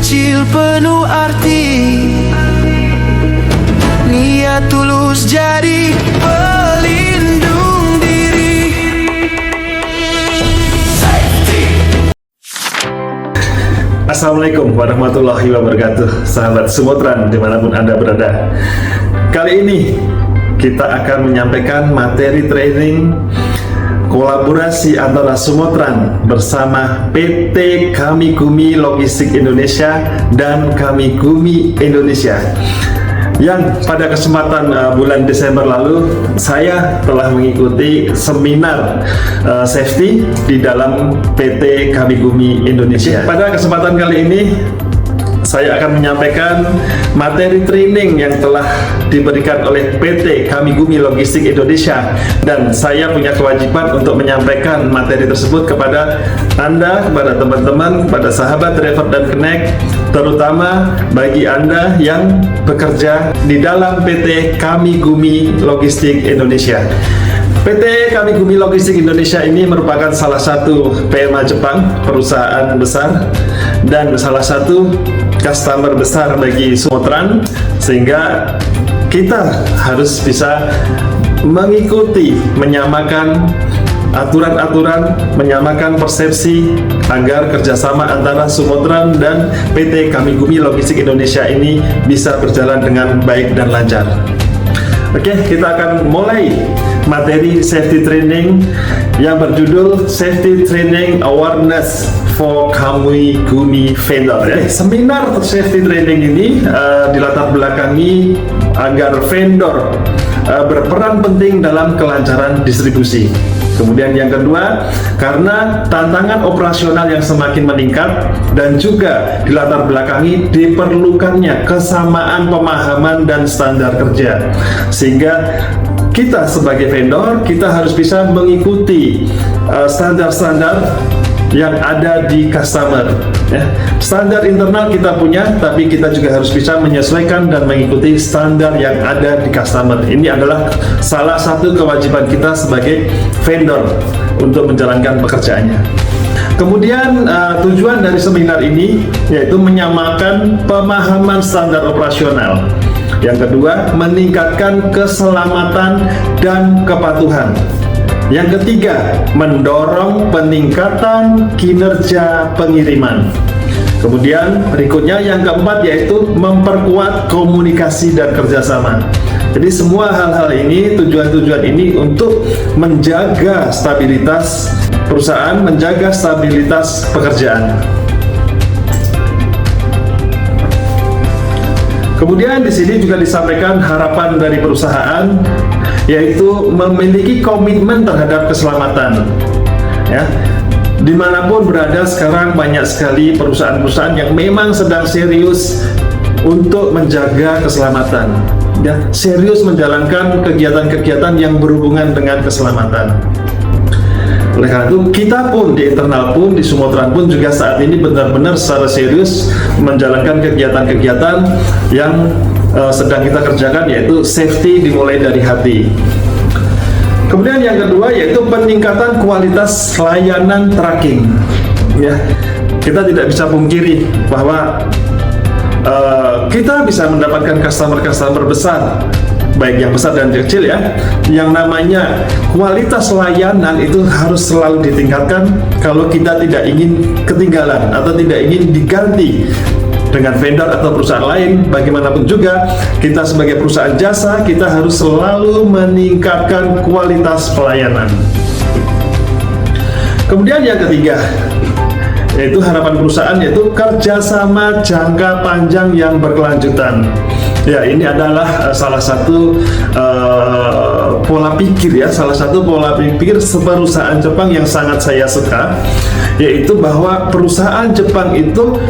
kecil penuh arti, niat tulus jadi pelindung diri. Assalamualaikum warahmatullahi wabarakatuh, sahabat Sumotran dimanapun Anda berada. Kali ini kita akan menyampaikan materi training kolaborasi antara Sumotran bersama PT Kamigumi Logistik Indonesia dan Kamigumi Indonesia, yang pada kesempatan bulan Desember lalu saya telah mengikuti seminar safety di dalam PT Kamigumi Indonesia. Pada kesempatan kali ini saya akan menyampaikan materi training yang telah diberikan oleh PT Kamigumi Logistik Indonesia, dan saya punya kewajiban untuk menyampaikan materi tersebut kepada Anda, kepada teman-teman, kepada sahabat driver dan connect, terutama bagi Anda yang bekerja di dalam PT Kamigumi Logistik Indonesia. PT Kamigumi Logistik Indonesia ini merupakan salah satu PMA Jepang, perusahaan besar dan salah satu customer besar bagi Sumotran, sehingga kita harus bisa mengikuti, menyamakan aturan-aturan, menyamakan persepsi agar kerjasama antara Sumotran dan PT Kamigumi Logistik Indonesia ini bisa berjalan dengan baik dan lancar. Oke, kita akan mulai materi safety training yang berjudul Safety Training Awareness for Kamigumi Vendor. Seminar safety training ini dilatar belakangi agar vendor berperan penting dalam kelancaran distribusi. Kemudian yang kedua, karena tantangan operasional yang semakin meningkat, dan juga dilatar belakangi diperlukannya kesamaan pemahaman dan standar kerja, sehingga kita sebagai vendor, kita harus bisa mengikuti standar-standar yang ada di customer. Standar internal kita punya, tapi kita juga harus bisa menyesuaikan dan mengikuti standar yang ada di customer. Ini adalah salah satu kewajiban kita sebagai vendor untuk menjalankan pekerjaannya. Kemudian tujuan dari seminar ini yaitu menyamakan pemahaman standar operasional. Yang kedua, meningkatkan keselamatan dan kepatuhan. Yang ketiga, mendorong peningkatan kinerja pengiriman. Kemudian berikutnya yang keempat yaitu memperkuat komunikasi dan kerjasama. Jadi semua hal-hal ini, tujuan-tujuan ini untuk menjaga stabilitas perusahaan, menjaga stabilitas pekerjaan. Kemudian di sini juga disampaikan harapan dari perusahaan, yaitu memiliki komitmen terhadap keselamatan. Ya, dimanapun berada sekarang banyak sekali perusahaan-perusahaan yang memang sedang serius untuk menjaga keselamatan. Ya, serius menjalankan kegiatan-kegiatan yang berhubungan dengan keselamatan. Oleh karena itu, kita pun di internal pun, di Sumotran pun juga saat ini benar-benar secara serius menjalankan kegiatan-kegiatan yang sedang kita kerjakan, yaitu safety dimulai dari hati. Kemudian yang kedua yaitu peningkatan kualitas layanan tracking. Ya, kita tidak bisa pungkiri bahwa kita bisa mendapatkan customer besar, baik yang besar dan kecil ya. Yang namanya kualitas layanan itu harus selalu ditingkatkan kalau kita tidak ingin ketinggalan atau tidak ingin diganti dengan vendor atau perusahaan lain. Bagaimanapun juga kita sebagai perusahaan jasa, kita harus selalu meningkatkan kualitas pelayanan. Kemudian yang ketiga yaitu harapan perusahaan, yaitu kerjasama jangka panjang yang berkelanjutan. Ya, ini adalah salah satu pola pikir ya, salah satu pola pikir perusahaan Jepang yang sangat saya suka, yaitu bahwa perusahaan Jepang itu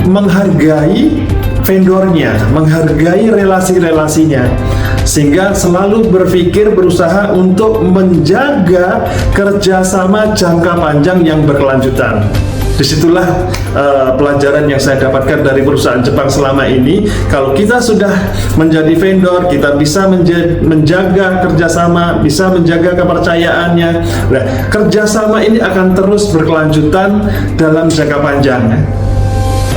menghargai vendornya, menghargai relasi-relasinya, sehingga selalu berpikir berusaha untuk menjaga kerjasama jangka panjang yang berkelanjutan. Disitulah pelajaran yang saya dapatkan dari perusahaan Jepang selama ini. Kalau kita sudah menjadi vendor, kita bisa menjaga kerjasama, bisa menjaga kepercayaannya. Nah, kerjasama ini akan terus berkelanjutan dalam jangka panjang.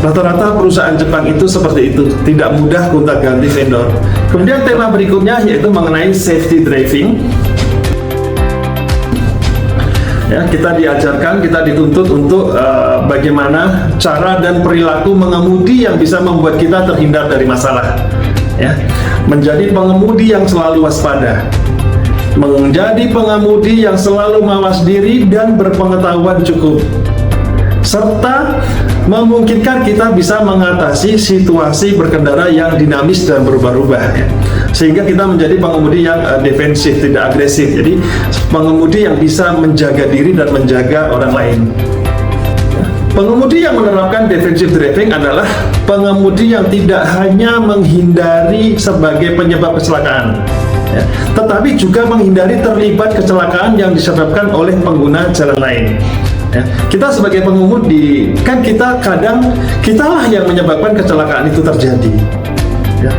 Rata-rata perusahaan Jepang itu seperti itu, tidak mudah gonta-ganti vendor. Kemudian tema berikutnya yaitu mengenai safety driving. Ya, kita diajarkan, kita dituntut untuk bagaimana cara dan perilaku mengemudi yang bisa membuat kita terhindar dari masalah. Ya, menjadi pengemudi yang selalu waspada, menjadi pengemudi yang selalu mawas diri dan berpengetahuan cukup, serta memungkinkan kita bisa mengatasi situasi berkendara yang dinamis dan berubah-ubah, ya. Sehingga kita menjadi pengemudi yang defensif, tidak agresif. Jadi pengemudi yang bisa menjaga diri dan menjaga orang lain. Pengemudi yang menerapkan defensive driving adalah pengemudi yang tidak hanya menghindari sebagai penyebab kecelakaan, ya, tetapi juga menghindari terlibat kecelakaan yang disebabkan oleh pengguna jalan lain. Ya, kita sebagai pengemudi, kan kitalah yang menyebabkan kecelakaan itu terjadi. Ya,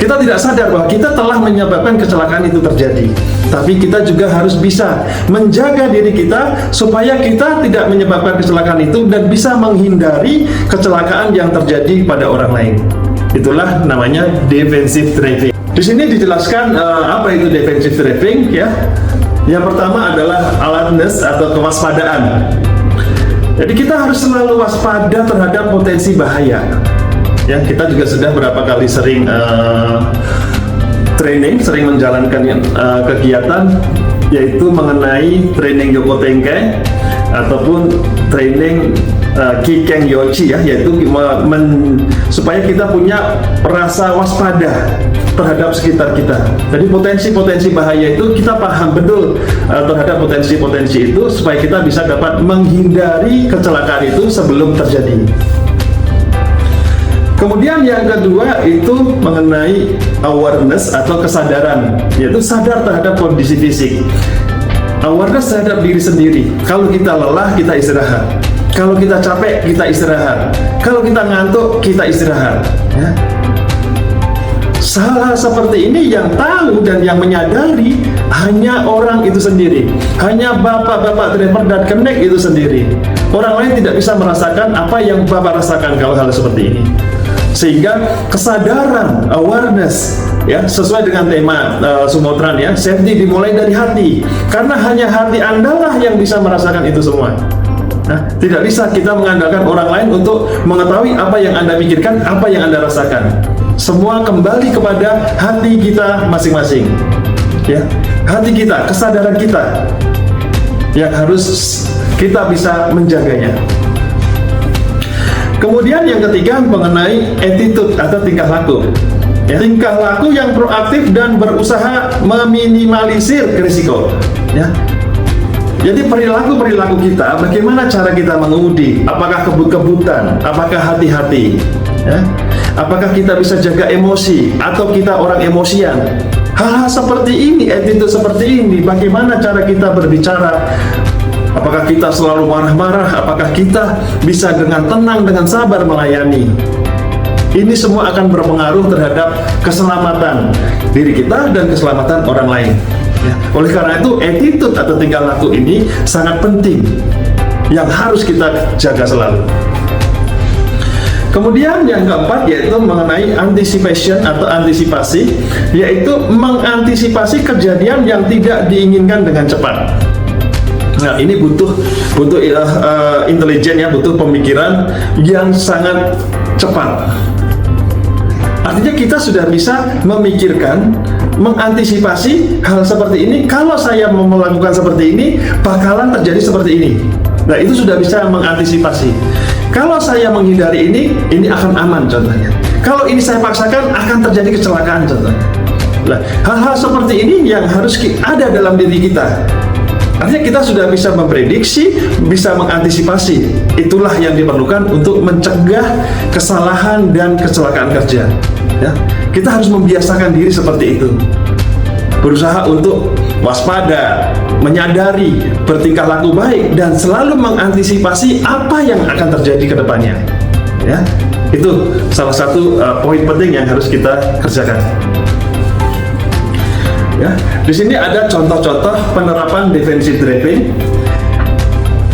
kita tidak sadar bahwa kita telah menyebabkan kecelakaan itu terjadi. Tapi kita juga harus bisa menjaga diri kita supaya kita tidak menyebabkan kecelakaan itu dan bisa menghindari kecelakaan yang terjadi pada orang lain. Itulah namanya defensive driving. Di sini dijelaskan apa itu defensive driving, ya. Yang pertama adalah alertness atau kewaspadaan. Jadi kita harus selalu waspada terhadap potensi bahaya. Ya, kita juga sudah berapa kali sering sering menjalankan kegiatan, yaitu mengenai training Yokotenkai ataupun training Kiken Yochi, ya, yaitu supaya kita punya rasa waspada terhadap sekitar kita. Jadi potensi-potensi bahaya itu kita paham betul terhadap potensi-potensi itu supaya kita bisa dapat menghindari kecelakaan itu sebelum terjadi. Kemudian yang kedua itu mengenai awareness atau kesadaran, yaitu sadar terhadap kondisi fisik. Awareness terhadap diri sendiri. Kalau kita lelah, kita istirahat. Kalau kita capek, kita istirahat. Kalau kita ngantuk, kita istirahat. Ya. Hal seperti ini yang tahu dan yang menyadari hanya orang itu sendiri, hanya bapak-bapak driver dan kenek itu sendiri. Orang lain tidak bisa merasakan apa yang bapak rasakan kalau hal seperti ini. Sehingga kesadaran, awareness, ya, sesuai dengan tema Sumotran, ya, safety dimulai dari hati, karena hanya hati Anda lah yang bisa merasakan itu semua. Nah, tidak bisa kita mengandalkan orang lain untuk mengetahui apa yang Anda pikirkan, apa yang Anda rasakan. Semua kembali kepada hati kita masing-masing, ya, hati kita, kesadaran kita yang harus kita bisa menjaganya. Kemudian yang ketiga mengenai attitude atau tingkah laku, ya. Tingkah laku yang proaktif dan berusaha meminimalisir risiko, ya. Jadi perilaku kita, bagaimana cara kita mengemudi, apakah kebut-kebutan, apakah hati-hati, ya? Apakah kita bisa jaga emosi atau kita orang emosian. Hal-hal seperti ini, attitude seperti ini, bagaimana cara kita berbicara. Apakah kita selalu marah-marah? Apakah kita bisa dengan tenang, dengan sabar melayani? Ini semua akan berpengaruh terhadap keselamatan diri kita dan keselamatan orang lain. Ya. Oleh karena itu, attitude atau tingkah laku ini sangat penting yang harus kita jaga selalu. Kemudian yang keempat yaitu mengenai anticipation atau antisipasi, yaitu mengantisipasi kejadian yang tidak diinginkan dengan cepat. Nah, ini butuh intelijen, ya, butuh pemikiran yang sangat cepat. Artinya kita sudah bisa memikirkan, mengantisipasi hal seperti ini. Kalau saya mau melakukan seperti ini, bakalan terjadi seperti ini. Nah, itu sudah bisa mengantisipasi. Kalau saya menghindari ini akan aman contohnya. Kalau ini saya paksakan, akan terjadi kecelakaan contohnya. Nah, hal-hal seperti ini yang harus ada dalam diri kita. Artinya kita sudah bisa memprediksi, bisa mengantisipasi. Itulah yang diperlukan untuk mencegah kesalahan dan kecelakaan kerja. Ya, kita harus membiasakan diri seperti itu. Berusaha untuk waspada, menyadari, bertingkah laku baik, dan selalu mengantisipasi apa yang akan terjadi ke depannya. Ya, itu salah satu poin penting yang harus kita kerjakan. Ya, di sini ada contoh-contoh penerapan defensive driving.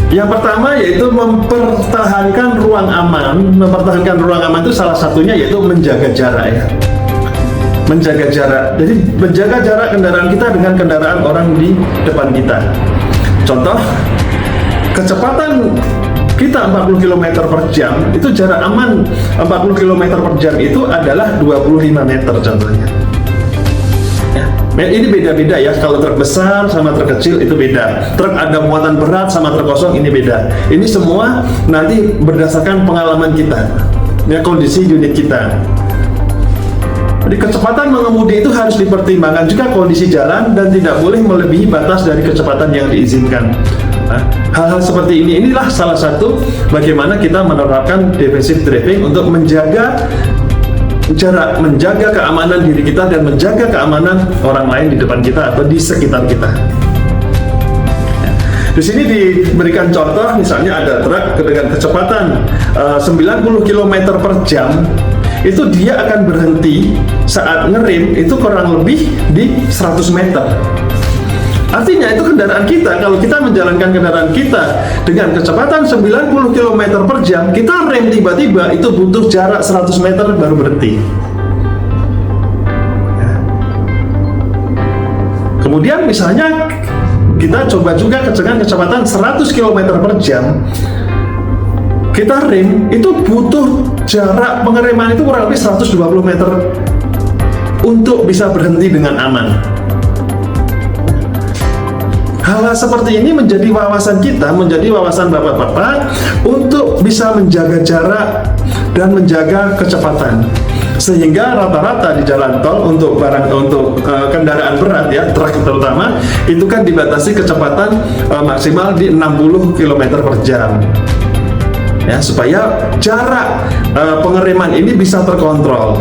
Yang pertama yaitu mempertahankan ruang aman. Mempertahankan ruang aman itu salah satunya yaitu menjaga jarak ya. Menjaga jarak. Jadi menjaga jarak kendaraan kita dengan kendaraan orang di depan kita. Contoh, kecepatan kita 40 km per jam, itu jarak aman 40 km per jam itu adalah 25 meter contohnya. Ini beda-beda ya, kalau truk besar sama truk kecil itu beda. Truk ada muatan berat sama truk kosong ini beda. Ini semua nanti berdasarkan pengalaman kita, ya, kondisi unit kita. Jadi kecepatan mengemudi itu harus dipertimbangkan juga kondisi jalan dan tidak boleh melebihi batas dari kecepatan yang diizinkan. Nah, hal-hal seperti inilah salah satu bagaimana kita menerapkan defensive driving untuk menjaga jarak, menjaga keamanan diri kita dan menjaga keamanan orang lain di depan kita atau di sekitar kita. Di sini diberikan contoh, misalnya ada truk dengan kecepatan 90 km per jam, itu dia akan berhenti saat ngerem itu kurang lebih di 100 meter. Artinya itu kendaraan kita, kalau kita menjalankan kendaraan kita dengan kecepatan 90 km per jam, kita rem tiba-tiba itu butuh jarak 100 meter baru berhenti. Kemudian misalnya kita coba juga dengan kecepatan 100 km per jam, kita rem itu butuh jarak pengereman itu kurang lebih 120 meter untuk bisa berhenti dengan aman. Hal-hal seperti ini menjadi wawasan kita, menjadi wawasan bapak-bapak untuk bisa menjaga jarak dan menjaga kecepatan. Sehingga rata-rata di jalan tol untuk kendaraan berat ya, truk terutama, itu kan dibatasi kecepatan maksimal di 60 km per jam. Ya, supaya jarak pengereman ini bisa terkontrol.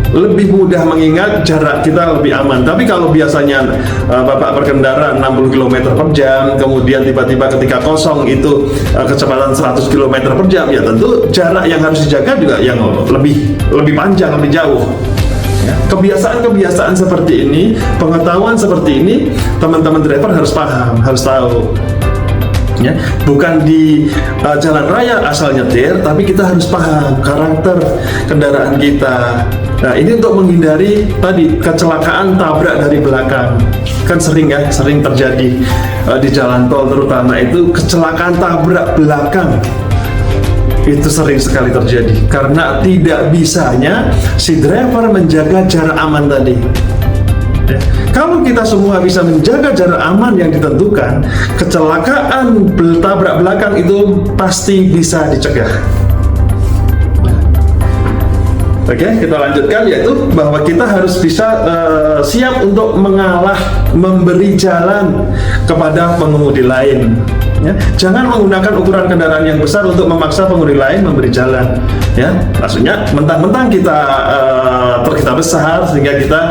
Lebih mudah mengingat, jarak kita lebih aman. Tapi kalau biasanya Bapak berkendara 60 km per jam, kemudian tiba-tiba ketika kosong itu kecepatan 100 km per jam, ya tentu jarak yang harus dijaga juga yang lebih panjang, lebih jauh. Kebiasaan-kebiasaan seperti ini, pengetahuan seperti ini, teman-teman driver harus paham, harus tahu. Ya, bukan di jalan raya asal nyetir, tapi kita harus paham karakter kendaraan kita. Nah, ini untuk menghindari tadi kecelakaan tabrak dari belakang. Kan sering terjadi di jalan tol terutama itu kecelakaan tabrak belakang. Itu sering sekali terjadi karena tidak bisanya si driver menjaga jarak aman tadi. Kalau kita semua bisa menjaga jarak aman yang ditentukan, kecelakaan tabrak belakang itu pasti bisa dicegah. Oke, kita lanjutkan, yaitu bahwa kita harus bisa siap untuk mengalah, memberi jalan kepada pengemudi lain. Ya, jangan menggunakan ukuran kendaraan yang besar untuk memaksa pengemudi lain memberi jalan. Ya, maksudnya mentang-mentang kita kita besar sehingga kita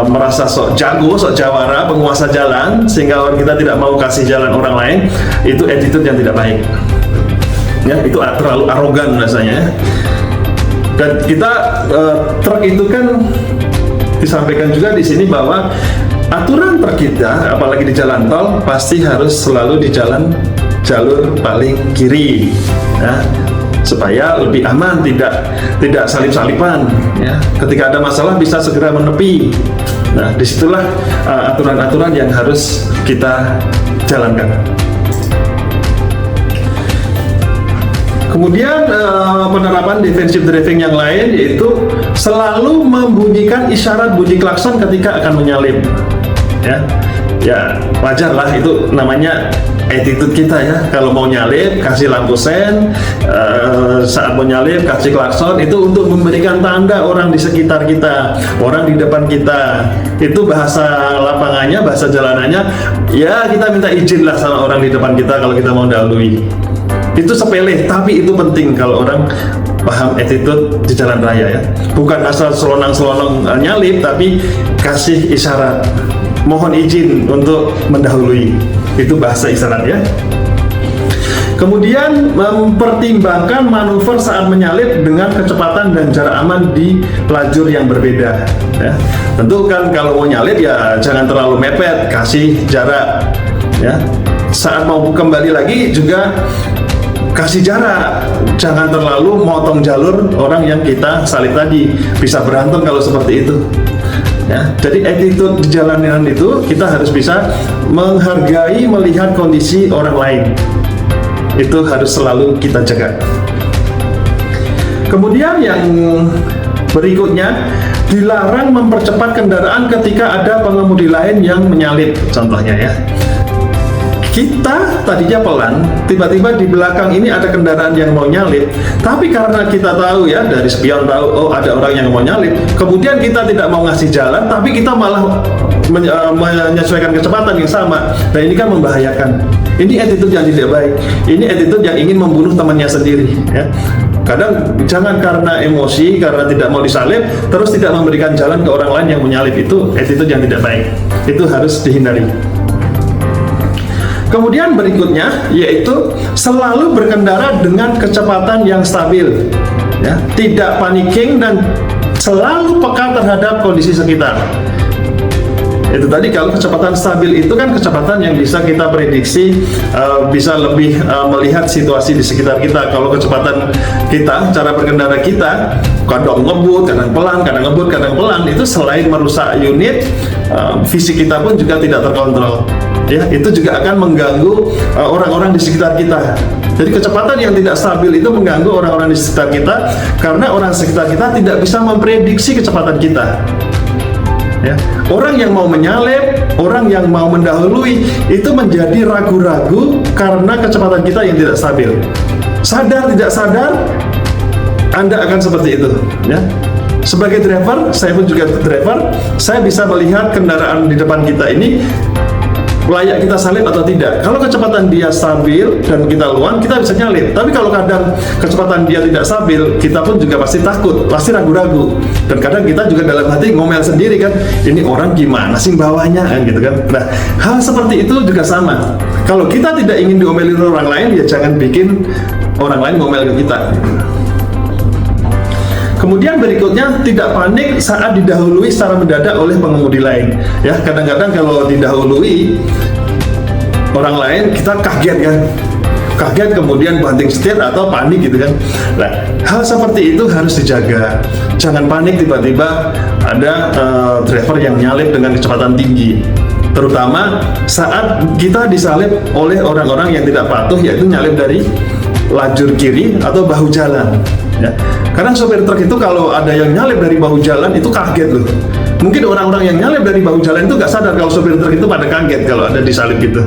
merasa sok jago, sok jawara, penguasa jalan, sehingga orang kita tidak mau kasih jalan orang lain. Itu attitude yang tidak baik. Ya, itu terlalu arogan rasanya. Dan kita truk itu kan disampaikan juga di sini bahwa aturan truk kita, apalagi di jalan tol, pasti harus selalu di jalur paling kiri, ya, supaya lebih aman, tidak salip-salipan. Ya. Ketika ada masalah bisa segera menepi. Nah, disitulah aturan-aturan yang harus kita jalankan. Kemudian penerapan defensive driving yang lain yaitu selalu membunyikan isyarat bunyi klakson ketika akan menyalip. Ya wajar lah, itu namanya attitude kita ya. Kalau mau nyalip kasih lampu sen, saat mau nyalip kasih klakson, itu untuk memberikan tanda orang di sekitar kita, orang di depan kita. Itu bahasa lapangannya, bahasa jalanannya, ya kita minta izin lah sama orang di depan kita kalau kita mau dahului. Itu sepele, tapi itu penting kalau orang paham attitude di jalan raya ya. Bukan asal selonang-selonong nyalip, tapi kasih isyarat, mohon izin untuk mendahului. Itu bahasa isyarat ya. Kemudian mempertimbangkan manuver saat menyalip dengan kecepatan dan jarak aman di lajur yang berbeda ya. Tentu kan kalau mau nyalip ya jangan terlalu mepet, kasih jarak ya. saat mau kembali lagi juga kasih jarak, jangan terlalu motong jalur orang yang kita salib tadi, bisa berantem kalau seperti itu. Ya, jadi attitude di jalanan itu kita harus bisa menghargai, melihat kondisi orang lain. Itu harus selalu kita jaga. Kemudian yang berikutnya, dilarang mempercepat kendaraan ketika ada pengemudi lain yang menyalip. Contohnya ya, kita tadinya pelan, tiba-tiba di belakang ini ada kendaraan yang mau nyalip, tapi karena kita tahu ya, dari spion tahu, oh ada orang yang mau nyalip, kemudian kita tidak mau ngasih jalan, tapi kita malah menyesuaikan kecepatan yang sama. Nah ini kan membahayakan. Ini attitude yang tidak baik. Ini attitude yang ingin membunuh temannya sendiri ya. Kadang jangan karena emosi, karena tidak mau disalip, terus tidak memberikan jalan ke orang lain yang menyalip. Itu attitude yang tidak baik. Itu harus dihindari. Kemudian berikutnya yaitu selalu berkendara dengan kecepatan yang stabil, ya, tidak panicking dan selalu peka terhadap kondisi sekitar. Itu tadi, kalau kecepatan stabil itu kan kecepatan yang bisa kita prediksi, bisa lebih melihat situasi di sekitar kita. Kalau kecepatan kita, cara berkendara kita, kadang ngebut, kadang pelan, kadang ngebut, kadang pelan, itu selain merusak unit, fisik kita pun juga tidak terkontrol. Ya, itu juga akan mengganggu orang-orang di sekitar kita. Jadi kecepatan yang tidak stabil itu mengganggu orang-orang di sekitar kita, karena orang sekitar kita tidak bisa memprediksi kecepatan kita. Ya, orang yang mau menyalip, orang yang mau mendahului itu menjadi ragu-ragu karena kecepatan kita yang tidak stabil. Sadar tidak sadar, Anda akan seperti itu. Ya. Sebagai driver, saya pun juga driver, saya bisa melihat kendaraan di depan kita ini layak kita salip atau tidak. Kalau kecepatan dia stabil dan kita luang, kita bisa nyalip. Tapi kalau kadang kecepatan dia tidak stabil, kita pun juga pasti takut, pasti ragu-ragu. Dan kadang kita juga dalam hati ngomel sendiri kan, ini orang gimana sih bawahnya kan, gitu kan. Nah, hal seperti itu juga sama. Kalau kita tidak ingin diomelin orang lain, ya jangan bikin orang lain ngomel ke kita. Kemudian berikutnya, tidak panik saat didahului secara mendadak oleh pengemudi lain. Ya, kadang-kadang kalau didahului orang lain, kita kaget kan, kaget kemudian banting setir atau panik gitu kan. Nah, hal seperti itu harus dijaga. Jangan panik tiba-tiba ada driver yang nyalip dengan kecepatan tinggi. Terutama saat kita disalip oleh orang-orang yang tidak patuh, yaitu nyalip dari lajur kiri atau bahu jalan. Ya. Karena sopir truk itu kalau ada yang nyalip dari bahu jalan itu kaget loh. Mungkin orang-orang yang nyalip dari bahu jalan itu nggak sadar kalau sopir truk itu pada kaget kalau ada disalip gitu.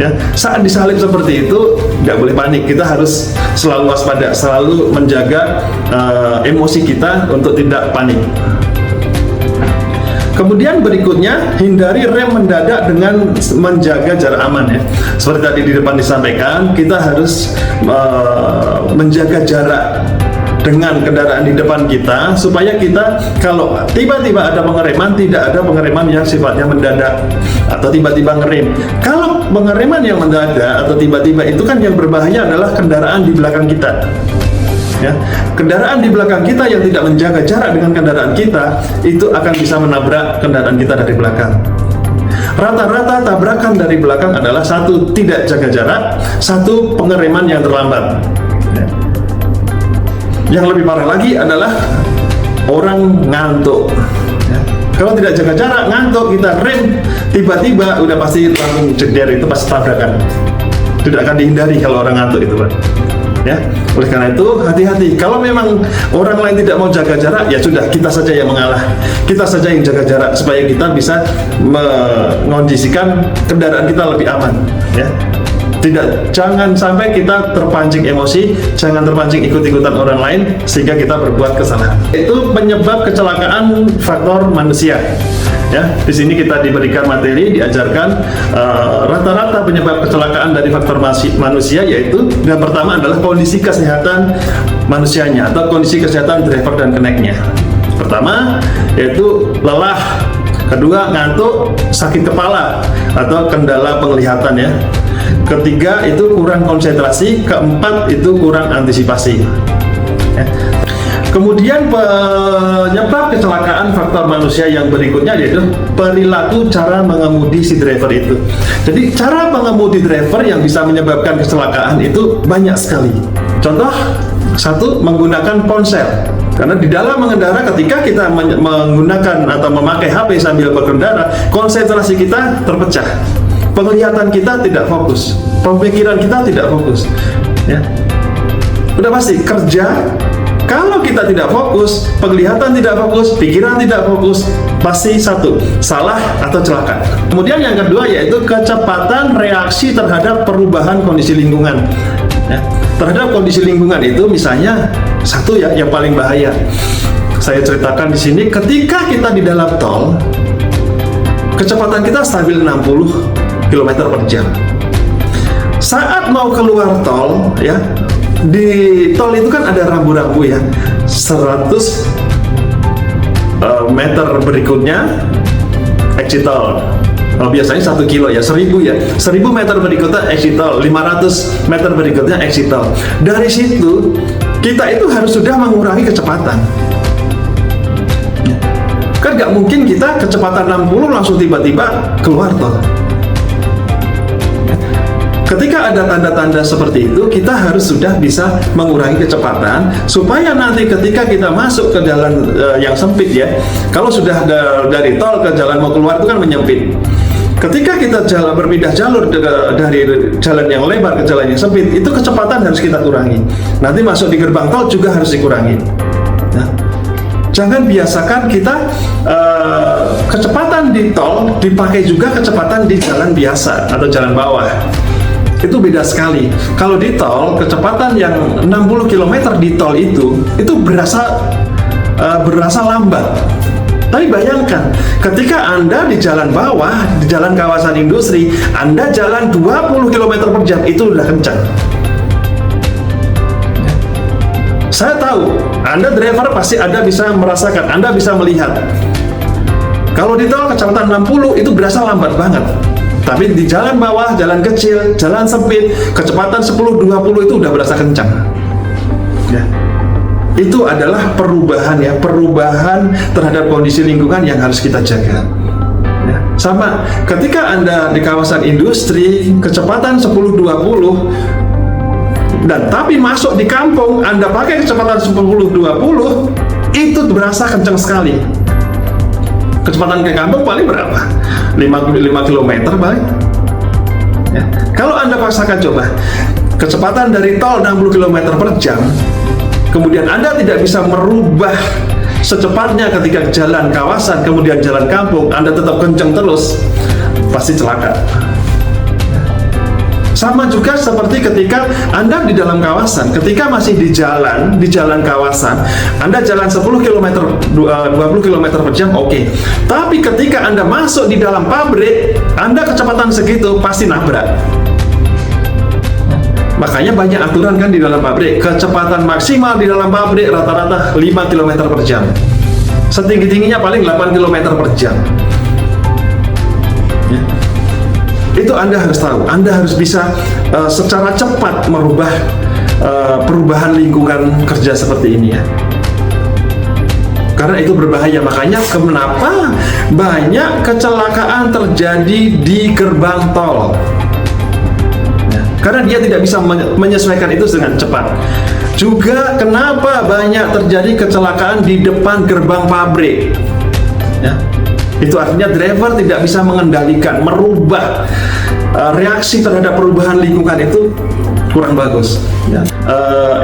Ya, saat disalip seperti itu nggak boleh panik. Kita harus selalu waspada, selalu menjaga emosi kita untuk tidak panik. Kemudian berikutnya, hindari rem mendadak dengan menjaga jarak aman ya. Seperti tadi di depan disampaikan, kita harus menjaga jarak dengan kendaraan di depan kita, supaya kita kalau tiba-tiba ada pengereman, tidak ada pengereman yang sifatnya mendadak atau tiba-tiba ngerem. Kalau pengereman yang mendadak atau tiba-tiba itu kan yang berbahaya adalah kendaraan di belakang kita. Ya, kendaraan di belakang kita yang tidak menjaga jarak dengan kendaraan kita itu akan bisa menabrak kendaraan kita dari belakang. Rata-rata tabrakan dari belakang adalah satu, tidak jaga jarak, satu, pengereman yang terlambat. Ya. Yang lebih parah lagi adalah orang ngantuk. Ya. Kalau tidak jaga jarak, ngantuk, kita rem, tiba-tiba udah pasti langsung jeder, itu pasti tabrakan. Tidak akan dihindari kalau orang ngantuk itu, Pak. Ya, oleh karena itu hati-hati. Kalau memang orang lain tidak mau jaga jarak, ya sudah, kita saja yang mengalah, kita saja yang jaga jarak supaya kita bisa mengondisikan kendaraan kita lebih aman. Ya, jangan sampai kita terpancing emosi, jangan terpancing ikut-ikutan orang lain sehingga kita berbuat kesalahan. Itu penyebab kecelakaan faktor manusia. Ya, di sini kita diberikan materi, diajarkan rata-rata penyebab kecelakaan dari faktor manusia, yaitu yang pertama adalah kondisi kesehatan manusianya atau kondisi kesehatan driver dan keneknya. Pertama yaitu lelah, kedua ngantuk, sakit kepala atau kendala penglihatan ya. Ketiga itu kurang konsentrasi, keempat itu kurang antisipasi. Ya. Kemudian penyebab kecelakaan faktor manusia yang berikutnya yaitu perilaku cara mengemudi si driver itu. Jadi cara mengemudi driver yang bisa menyebabkan kecelakaan itu banyak sekali. Contoh, satu, menggunakan ponsel. Karena di dalam mengendara ketika kita menggunakan atau memakai HP sambil berkendara, konsentrasi kita terpecah. Penglihatan kita tidak fokus, pemikiran kita tidak fokus. Ya. Udah pasti kerja. Kalau kita tidak fokus, penglihatan tidak fokus, pikiran tidak fokus, pasti satu, salah atau celaka. Kemudian yang kedua yaitu kecepatan reaksi terhadap perubahan kondisi lingkungan. Ya, terhadap kondisi lingkungan itu misalnya satu ya yang paling bahaya. Saya ceritakan di sini, ketika kita di dalam tol, kecepatan kita stabil 60 km per jam. Saat mau keluar tol, ya, di tol itu kan ada rambu-rambu ya, 100 meter berikutnya exit tol. Biasanya 1 kilo ya, 1000 ya, 1000 meter berikutnya exit tol, 500 meter berikutnya exit tol. Dari situ kita itu harus sudah mengurangi kecepatan. Kan nggak mungkin kita kecepatan 60 langsung tiba-tiba keluar tol. Ketika ada tanda-tanda seperti itu, kita harus sudah bisa mengurangi kecepatan supaya nanti ketika kita masuk ke jalan yang sempit ya, kalau sudah dari tol ke jalan mau keluar itu kan menyempit. Ketika kita berpindah jalur dari jalan yang lebar ke jalan yang sempit, itu kecepatan harus kita kurangi. Nanti masuk di gerbang tol juga harus dikurangi. Nah, jangan biasakan kita kecepatan di tol dipakai juga kecepatan di jalan biasa atau jalan bawah. Itu beda sekali. Kalau di tol, kecepatan yang 60 km di tol itu berasa lambat. Tapi bayangkan, ketika Anda di jalan bawah, di jalan kawasan industri, Anda jalan 20 km per jam, itu udah kencang. Saya tahu, Anda driver pasti Anda bisa merasakan, Anda bisa melihat. Kalau di tol kecepatan 60 itu berasa lambat banget. Tapi di jalan bawah, jalan kecil, jalan sempit, kecepatan 10-20 itu udah berasa kencang. Ya. Itu adalah perubahan ya, perubahan terhadap kondisi lingkungan yang harus kita jaga. Ya. Sama, ketika Anda di kawasan industri, kecepatan 10-20, dan tapi masuk di kampung, Anda pakai kecepatan 10-20, itu berasa kencang sekali. Kecepatan ke kampung paling berapa? 5 km paling. Ya. Kalau Anda paksakan coba, kecepatan dari tol 60 km per jam, kemudian Anda tidak bisa merubah secepatnya ketika jalan kawasan, kemudian jalan kampung, Anda tetap kencang terus, pasti celaka. Sama juga seperti ketika Anda di dalam kawasan, ketika masih di jalan kawasan, Anda jalan 10 km, 20 km per jam, oke. Tapi ketika Anda masuk di dalam pabrik, Anda kecepatan segitu, pasti nabrak. Makanya banyak aturan kan di dalam pabrik, kecepatan maksimal di dalam pabrik rata-rata 5 km per jam. Setinggi-tingginya paling 8 km per jam. Ya. Itu Anda harus tahu, Anda harus bisa secara cepat merubah perubahan lingkungan kerja seperti ini ya. Karena itu berbahaya, makanya kenapa banyak kecelakaan terjadi di gerbang tol. Ya, karena dia tidak bisa menyesuaikan itu dengan cepat. Juga kenapa banyak terjadi kecelakaan di depan gerbang pabrik. Ya. Itu artinya driver tidak bisa mengendalikan, merubah reaksi terhadap perubahan lingkungan itu kurang bagus. Ya.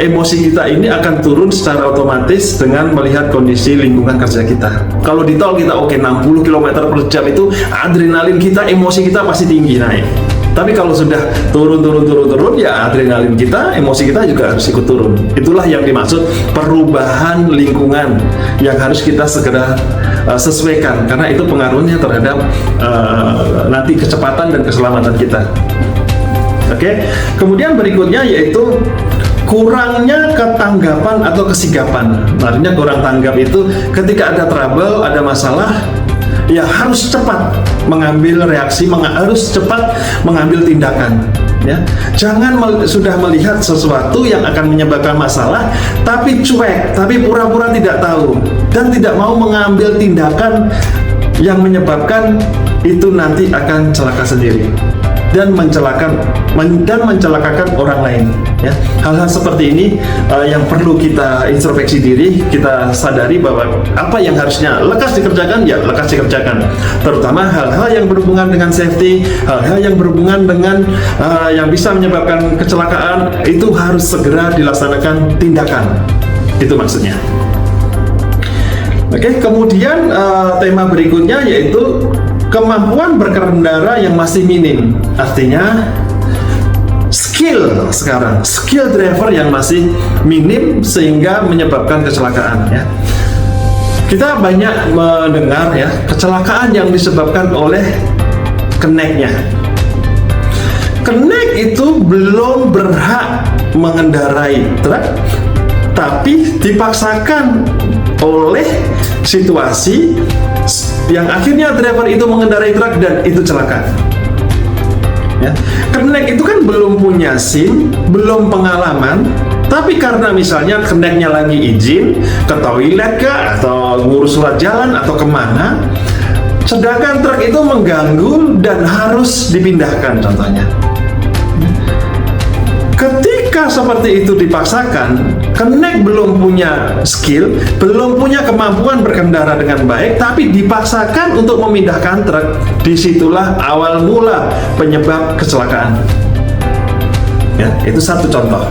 Emosi kita ini akan turun secara otomatis dengan melihat kondisi lingkungan kerja kita. Kalau di tol kita oke 60 km per jam itu adrenalin kita, emosi kita pasti tinggi naik. Tapi kalau sudah turun ya adrenalin kita, emosi kita juga harus ikut turun. Itulah yang dimaksud perubahan lingkungan yang harus kita segera sesuaikan, karena itu pengaruhnya terhadap nanti kecepatan dan keselamatan kita. Oke. Kemudian berikutnya yaitu kurangnya ketanggapan atau kesigapan. Artinya kurang tanggap itu ketika ada trouble, ada masalah, ya harus cepat mengambil reaksi, harus cepat mengambil tindakan. Ya, jangan sudah melihat sesuatu yang akan menyebabkan masalah, tapi cuek, tapi pura-pura tidak tahu dan tidak mau mengambil tindakan yang menyebabkan itu nanti akan celaka sendiri dan mencelakakan orang lain. Ya, hal-hal seperti ini yang perlu kita introspeksi diri, kita sadari bahwa apa yang harusnya lekas dikerjakan, ya lekas dikerjakan. Terutama hal-hal yang berhubungan dengan safety, hal-hal yang berhubungan dengan yang bisa menyebabkan kecelakaan, itu harus segera dilaksanakan tindakan. Itu maksudnya. Oke, kemudian tema berikutnya yaitu kemampuan berkendara yang masih minim. Artinya skill driver yang masih minim sehingga menyebabkan kecelakaan. Ya, kita banyak mendengar ya kecelakaan yang disebabkan oleh keneknya. Kenek itu belum berhak mengendarai truk, tapi dipaksakan oleh situasi yang akhirnya driver itu mengendarai truk dan itu celaka. Ya, kenek itu kan belum punya SIM, belum pengalaman, tapi karena misalnya keneknya lagi izin ke toilet kah, atau ngurus surat jalan atau kemana, sedangkan truk itu mengganggu dan harus dipindahkan contohnya. Ketika seperti itu dipaksakan, kenek belum punya skill, belum punya kemampuan berkendara dengan baik, tapi dipaksakan untuk memindahkan truk, disitulah awal mula penyebab kecelakaan. Ya, itu satu contoh.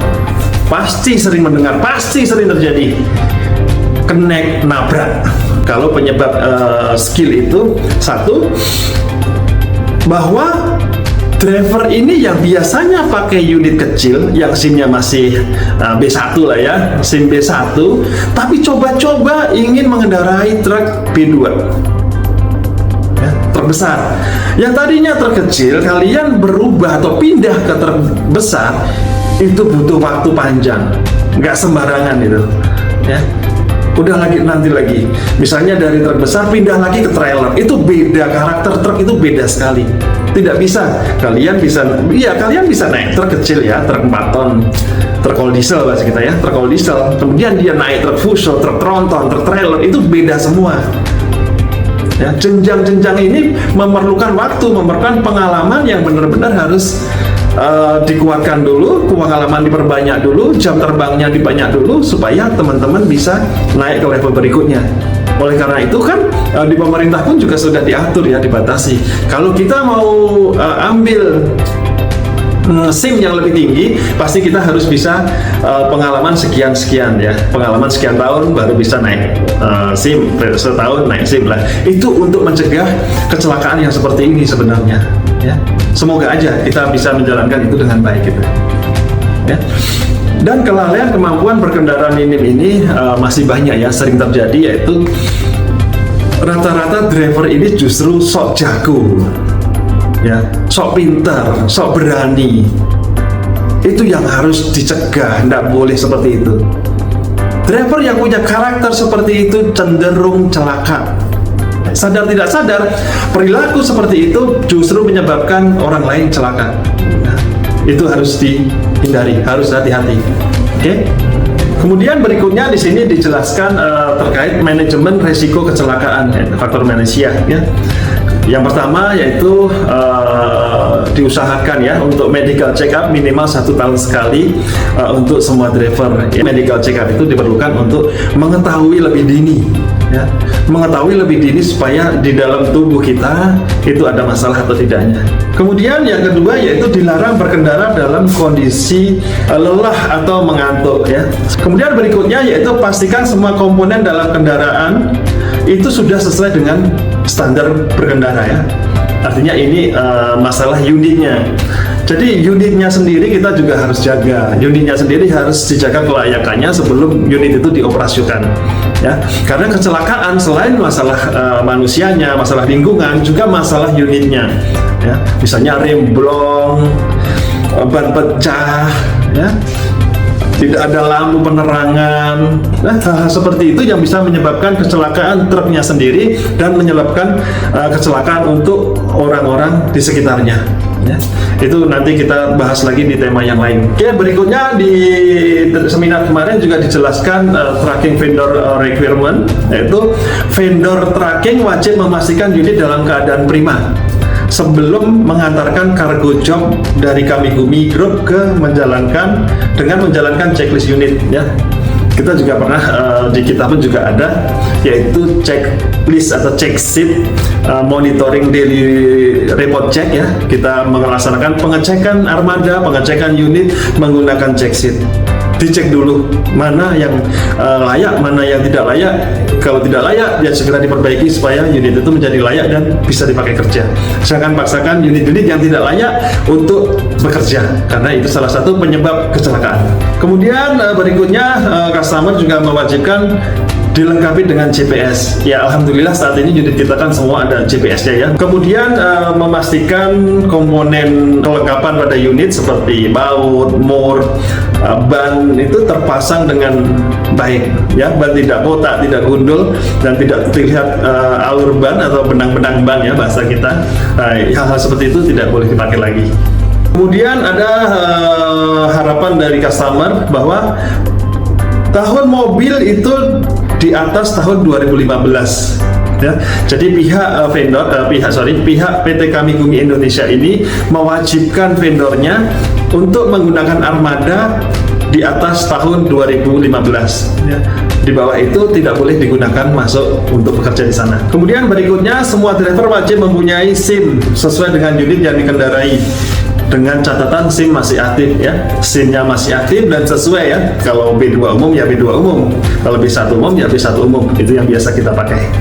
Pasti sering mendengar, pasti sering terjadi. Kenek nabrak. Kalau penyebab skill itu satu, bahwa driver ini yang biasanya pakai unit kecil yang SIM-nya masih B1 lah ya, SIM B1, tapi coba-coba ingin mengendarai truk B2 ya, truk besar. Yang tadinya truk kecil, kalian berubah atau pindah ke truk besar, itu butuh waktu panjang, nggak sembarangan itu ya. Udah nanti lagi misalnya dari truk besar pindah lagi ke trailer, itu beda, karakter truk itu beda sekali. Tidak bisa, kalian bisa naik truk kecil ya, truk 4 ton, truk all diesel bahasa kita ya, truk all diesel, kemudian dia naik truk fuso, truk tronton, truk trailer, itu beda semua ya. Jenjang-jenjang ini memerlukan waktu, memerlukan pengalaman yang benar-benar harus dikuatkan dulu, pengalaman diperbanyak dulu, jam terbangnya dibanyak dulu, supaya teman-teman bisa naik ke level berikutnya. Oleh karena itu kan di pemerintah pun juga sudah diatur ya, dibatasi. Kalau kita mau ambil SIM yang lebih tinggi, pasti kita harus bisa pengalaman sekian-sekian ya, pengalaman sekian tahun baru bisa naik SIM, setahun naik SIM lah. Itu untuk mencegah kecelakaan yang seperti ini sebenarnya ya. Semoga aja kita bisa menjalankan itu dengan baik gitu ya. Dan kelalaian kemampuan berkendara minim ini masih banyak ya, sering terjadi, yaitu rata-rata driver ini justru sok jago ya, sok pintar, sok berani. Itu yang harus dicegah, tidak boleh seperti itu. Driver yang punya karakter seperti itu cenderung celaka. Sadar tidak sadar, perilaku seperti itu justru menyebabkan orang lain celaka. Nah, itu harus dihindari, harus hati-hati. Oke. Kemudian berikutnya di sini dijelaskan terkait manajemen resiko kecelakaan, faktor manusia ya. Yang pertama yaitu diusahakan ya untuk medical check up minimal 1 tahun sekali untuk semua driver. Medical check up itu diperlukan untuk mengetahui lebih dini ya, mengetahui lebih dini supaya di dalam tubuh kita itu ada masalah atau tidaknya. Kemudian yang kedua yaitu dilarang berkendara dalam kondisi lelah atau mengantuk ya. Kemudian berikutnya yaitu pastikan semua komponen dalam kendaraan itu sudah sesuai dengan standar berkendara ya. Artinya ini masalah unitnya. Jadi unitnya sendiri kita juga harus jaga. Unitnya sendiri harus dijaga kelayakannya sebelum unit itu dioperasikan. Ya, karena kecelakaan selain masalah manusianya, masalah lingkungan, juga masalah unitnya. Ya, misalnya rem blong, ban pecah, ya, tidak ada lampu penerangan. Nah, hal-hal seperti itu yang bisa menyebabkan kecelakaan truknya sendiri dan menyebabkan kecelakaan untuk orang-orang di sekitarnya. Ya, itu nanti kita bahas lagi di tema yang lain. Oke, berikutnya di seminar kemarin juga dijelaskan tracking vendor requirement, yaitu vendor tracking wajib memastikan unit dalam keadaan prima sebelum mengantarkan cargo job dari Kamigumi Group dengan menjalankan checklist unit. Ya, kita juga pernah di kita pun juga ada, yaitu checklist atau check sheet monitoring daily report check. Ya, kita melaksanakan pengecekan armada, pengecekan unit menggunakan check sheet. Dicek dulu mana yang layak, mana yang tidak layak. Kalau tidak layak, ya segera diperbaiki supaya unit itu menjadi layak dan bisa dipakai kerja. Jangan paksakan unit-unit yang tidak layak untuk bekerja, karena itu salah satu penyebab kecelakaan. Kemudian berikutnya, customer juga mewajibkan dilengkapi dengan GPS. Ya, alhamdulillah saat ini unit kita kan semua ada GPS-nya ya. Kemudian memastikan komponen kelengkapan pada unit seperti baut, mur, ban itu terpasang dengan baik. Ya, ban tidak kotak, tidak gundul, dan tidak terlihat alur ban atau benang-benang ban ya bahasa kita. Hal-hal seperti itu tidak boleh dipakai lagi. Kemudian ada harapan dari customer bahwa tahun mobil itu di atas tahun 2015. Ya, jadi pihak PT Kamigumi Indonesia ini mewajibkan vendornya untuk menggunakan armada di atas tahun 2015. Ya, di bawah itu tidak boleh digunakan masuk untuk bekerja di sana. Kemudian berikutnya, semua driver wajib mempunyai SIM sesuai dengan unit yang dikendarai, dengan catatan SIM masih aktif ya, SIM-nya masih aktif dan sesuai ya. Kalau B2 umum ya B2 umum, kalau B1 umum ya B1 umum, itu yang biasa kita pakai.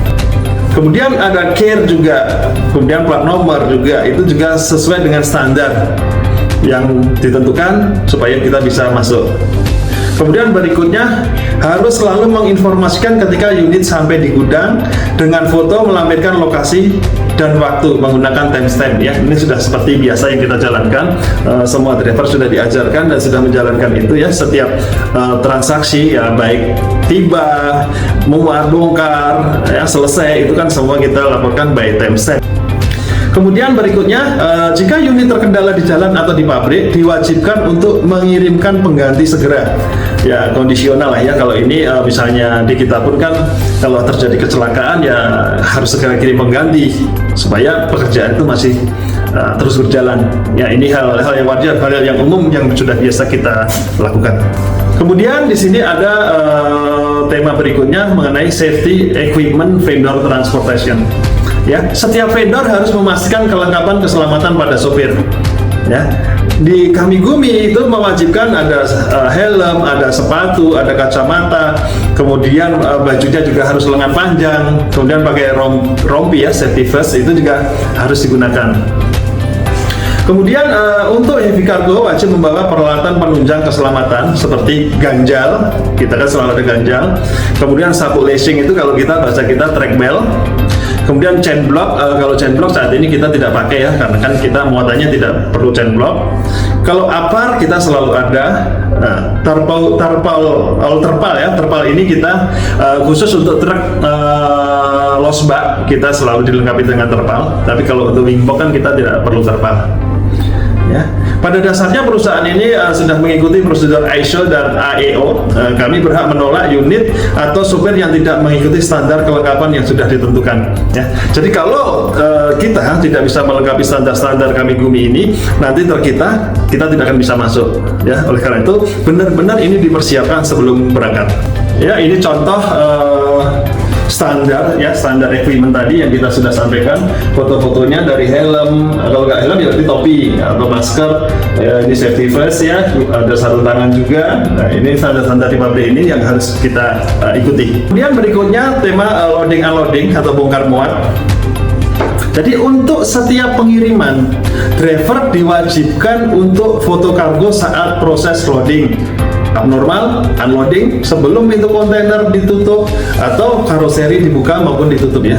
Kemudian ada care juga, kemudian plat nomor juga, itu juga sesuai dengan standar yang ditentukan supaya kita bisa masuk. Kemudian berikutnya, harus selalu menginformasikan ketika unit sampai di gudang dengan foto melampirkan lokasi dan waktu menggunakan timestamp ya. Ini sudah seperti biasa yang kita jalankan. Semua driver sudah diajarkan dan sudah menjalankan itu ya. Setiap transaksi ya, baik tiba, muat, bongkar, ya selesai, itu kan semua kita laporkan by timestamp. Kemudian berikutnya, jika unit terkendala di jalan atau di pabrik, diwajibkan untuk mengirimkan pengganti segera. Ya, kondisional lah ya. Kalau ini misalnya di kita pun kan, kalau terjadi kecelakaan ya harus segera kirim pengganti supaya pekerjaan itu masih terus berjalan. Ya, ini hal-hal yang wajar, hal yang umum yang sudah biasa kita lakukan. Kemudian di sini ada tema berikutnya mengenai safety equipment vendor transportation. Ya, setiap vendor harus memastikan kelengkapan keselamatan pada sopir. Ya, di Kamigumi itu mewajibkan ada helm, ada sepatu, ada kacamata, kemudian bajunya juga harus lengan panjang, kemudian pakai rompi ya, safety vest itu juga harus digunakan. Kemudian untuk heavy cargo wajib membawa peralatan penunjang keselamatan seperti ganjal, kita kan selalu ada ganjal. Kemudian sabuk lacing itu kalau kita bahasa kita track belt. Kemudian chain block, kalau chain block saat ini kita tidak pakai ya, karena kan kita muatannya tidak perlu chain block. Kalau apar kita selalu ada. Terpal ya, terpal ini kita khusus untuk truk losbak kita selalu dilengkapi dengan terpal. Tapi kalau untuk wing box kan kita tidak perlu terpal. Ya. Pada dasarnya perusahaan ini sudah mengikuti prosedur ISO dan AEO. Kami berhak menolak unit atau supir yang tidak mengikuti standar kelengkapan yang sudah ditentukan. Ya. Jadi kalau kita tidak bisa melengkapi standar-standar Kamigumi ini, nanti kita tidak akan bisa masuk. Ya. Oleh karena itu benar-benar ini dipersiapkan sebelum berangkat. Ya, ini contoh standar ya, standar equipment tadi yang kita sudah sampaikan, foto-fotonya dari helm, kalau nggak helm ya berarti topi atau masker, ya, ini safety vest ya, ada sarung tangan juga. Nah, ini standar-standar di pabrik ini yang harus kita ikuti. Kemudian berikutnya tema loading unloading atau bongkar muat. Jadi untuk setiap pengiriman, driver diwajibkan untuk foto kargo saat proses loading, abnormal, unloading, sebelum pintu kontainer ditutup atau karoseri dibuka maupun ditutup ya.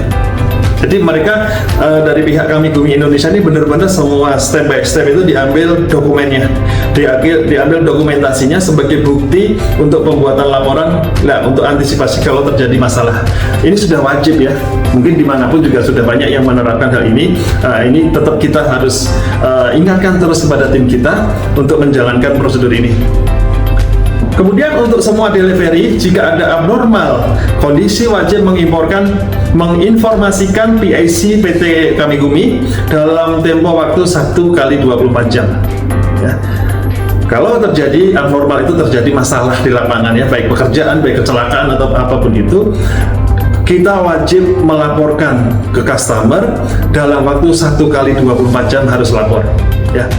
Jadi mereka dari pihak Kami Gumi Indonesia ini benar-benar semua step by step itu diambil dokumennya, diambil dokumentasinya sebagai bukti untuk pembuatan laporan, untuk antisipasi kalau terjadi masalah. Ini sudah wajib ya. Mungkin dimanapun juga sudah banyak yang menerapkan hal ini. Ini tetap kita harus ingatkan terus kepada tim kita untuk menjalankan prosedur ini. Kemudian untuk semua delivery, jika ada abnormal kondisi, wajib menginformasikan PIC PT Kami Gumi dalam tempo waktu 1 kali 24 jam. Ya. Kalau terjadi abnormal itu terjadi masalah di lapangan ya, baik pekerjaan, baik kecelakaan atau apapun itu, kita wajib melaporkan ke customer dalam waktu 1 kali 24 jam harus lapor. Ya.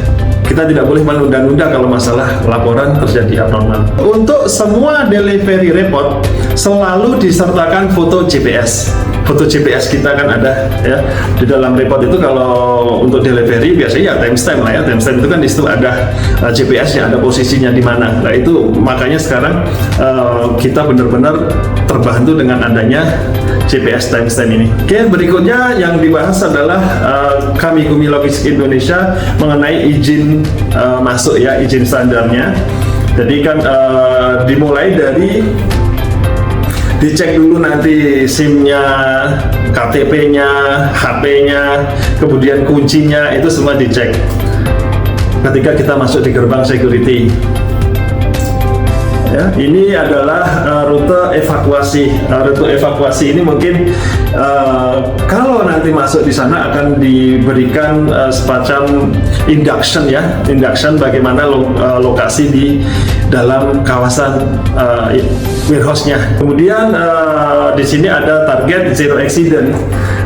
Kita tidak boleh menunda-nunda kalau masalah laporan terjadi abnormal. Untuk semua delivery report selalu disertakan foto GPS. Foto GPS kita kan ada ya di dalam report itu. Kalau untuk delivery biasanya ya timestamp lah ya. Timestamp itu kan di situ ada GPS-nya, ada posisinya di mana. Nah itu makanya sekarang kita benar-benar terbantu dengan adanya GPS timestamp ini. Oke, berikutnya yang dibahas adalah Kami Gumi Logistik Indonesia mengenai izin masuk ya, izin standarnya. Jadi kan dimulai dari dicek dulu nanti SIM-nya, KTP-nya, HP-nya, kemudian kuncinya, itu semua dicek ketika kita masuk di gerbang security. Ya, ini adalah rute evakuasi. Rute evakuasi ini mungkin kalau nanti masuk di sana akan diberikan semacam induction ya, induction bagaimana lokasi di dalam kawasan warehouse-nya. Kemudian di sini ada target zero accident.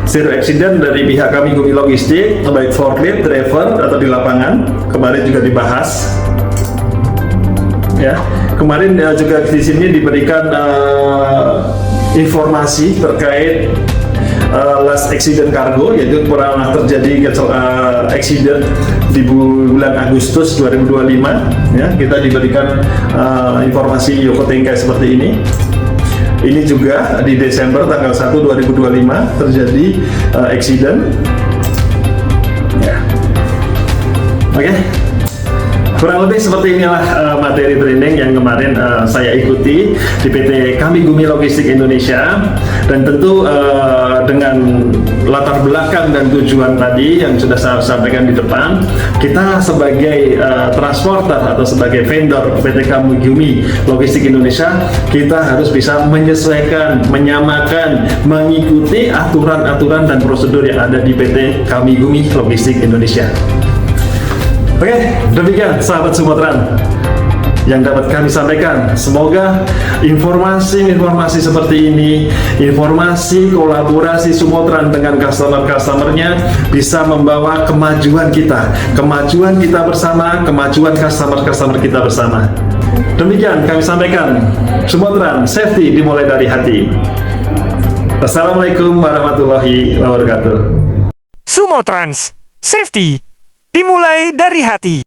Zero accident dari pihak Kami Gumi Logistik, baik forklift, driver atau di lapangan. Kemarin juga dibahas. Ya, kemarin juga di sini diberikan informasi terkait last accident cargo, yaitu pernah terjadi accident di bulan Agustus 2025. Ya, kita diberikan informasi Yoko Tengkai seperti ini. Ini juga di Desember tanggal 1 2025 terjadi accident. Ya. Oke. Kurang lebih seperti inilah materi training yang kemarin saya ikuti di PT Kami Gumi Logistik Indonesia, dan tentu dengan latar belakang dan tujuan tadi yang sudah saya sampaikan di depan, kita sebagai transporter atau sebagai vendor PT Kami Gumi Logistik Indonesia, kita harus bisa menyesuaikan, menyamakan, mengikuti aturan-aturan dan prosedur yang ada di PT Kami Gumi Logistik Indonesia. Oke, demikian sahabat Sumotran yang dapat kami sampaikan. Semoga informasi-informasi seperti ini, informasi kolaborasi Sumotran dengan customer-customernya bisa membawa kemajuan kita bersama, kemajuan customer-customer kita bersama. Demikian kami sampaikan, Sumotran, safety dimulai dari hati. Assalamualaikum warahmatullahi wabarakatuh. Sumotrans, safety dimulai dari hati.